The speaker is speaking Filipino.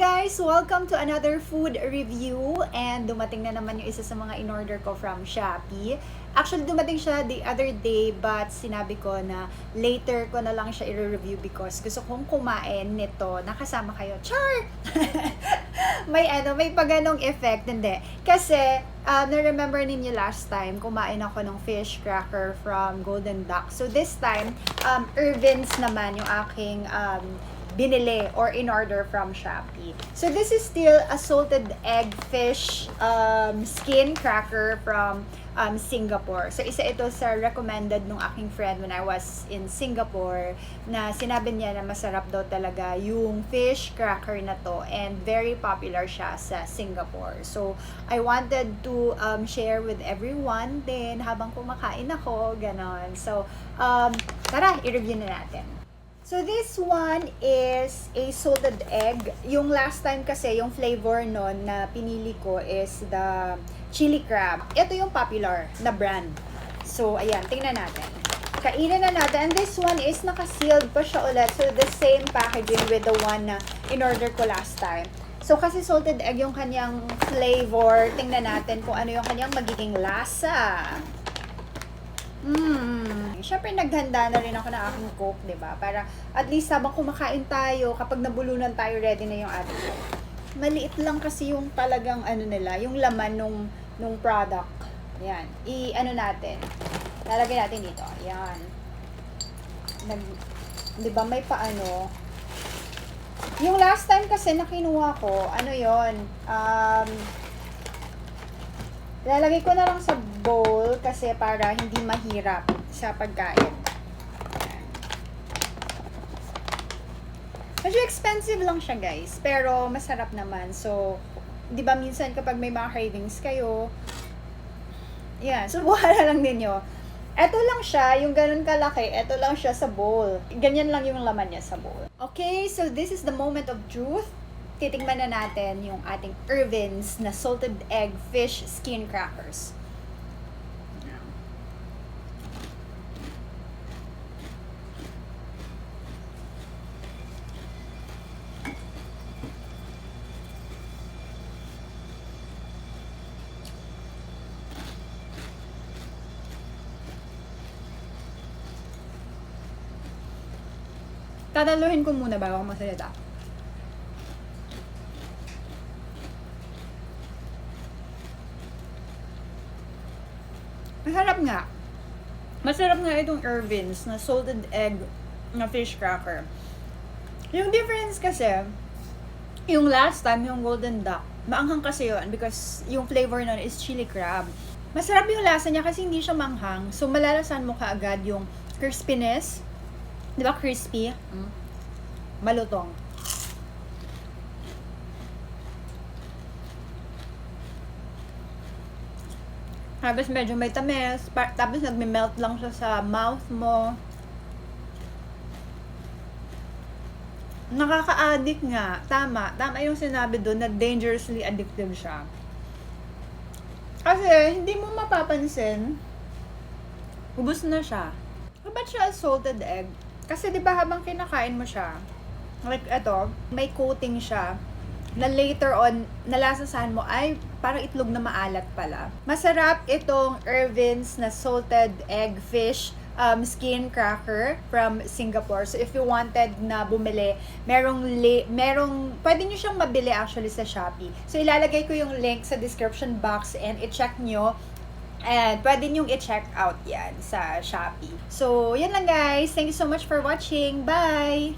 guys! Welcome to another food review and dumating na naman yung isa sa mga in-order ko from Shopee. Actually, dumating siya the other day but sinabi ko na later ko na lang siya i-review because gusto kong kumain nito. Nakasama kayo. Char! may paganong effect. Hindi. Kasi, na-remember ninyo last time, kumain ako ng fish cracker from Golden Duck. So this time, Irvin's naman yung aking binili or in order from Shopee. So this is still a salted egg fish skin cracker from Singapore. So isa ito sa recommended nung aking friend when I was in Singapore na sinabi niya na masarap daw talaga yung fish cracker na to and very popular siya sa Singapore. So I wanted to share with everyone din habang kumakain ako, ganon. So tara, i-review na natin. So this one is a salted egg. Yung last time kasi, yung flavor nun na pinili ko is the chili crab. Ito yung popular na brand. So ayan, tingnan natin. Kainin na natin. And this one is naka-sealed pa siya ulit. So the same packaging with the one na in-order ko last time. So kasi salted egg yung kanyang flavor. Tingnan natin kung ano yung kanyang magiging lasa. Siyempre naghanda na rin ako ng aking Coke, 'di ba? Para at least habang kumakain tayo, kapag nabulunan tayo, ready na yung ating Coke. Maliit lang kasi yung talagang ano nila, yung laman nung product. Ayan. I-ano natin. Lalagay natin dito. Ayan. 'Di ba may paano? Yung last time kasi na kinuha ko, ano 'yon? Lalagay ko na lang sa bowl kasi para hindi mahirap sa pagkain. Medyo expensive lang siya, guys, pero masarap naman. So, 'di ba minsan kapag may mga cravings kayo, yan, subukan na lang ninyo. Ito lang siya, yung ganun kalaki, ito lang siya sa bowl. Ganyan lang yung laman niya sa bowl. Okay, so this is the moment of truth. Titingnan na natin yung ating Irvin's na salted egg fish skin crackers. Tataluhin ko muna bago ako magsalita. Masarap nga. Masarap nga itong Irvin's na salted egg na fish cracker. Yung difference kasi, yung last time, yung Golden Duck, maanghang kasi yun because yung flavor nun is chili crab. Masarap yung lasa niya kasi hindi siya manghang. So, malalasan mo kaagad yung crispiness. Di ba crispy? Malutong. Tapos medyo may tamis, tapos nagme-melt lang siya sa mouth mo. Nakaka-addict nga. Tama yung sinabi doon na dangerously addictive siya. Kasi hindi mo mapapansin, ubos na siya. Ba't siya salted egg? Kasi 'di ba habang kinakain mo siya, like eto, may coating siya na later on, nalasasahan mo, ay, parang itlog na maalat pala. Masarap itong Irvin's na salted egg fish skin cracker from Singapore. So, if you wanted na bumili, pwede nyo siyang mabili actually sa Shopee. So, ilalagay ko yung link sa description box and i-check nyo. And pwede nyong i-check out yan sa Shopee. So, yan lang guys. Thank you so much for watching. Bye!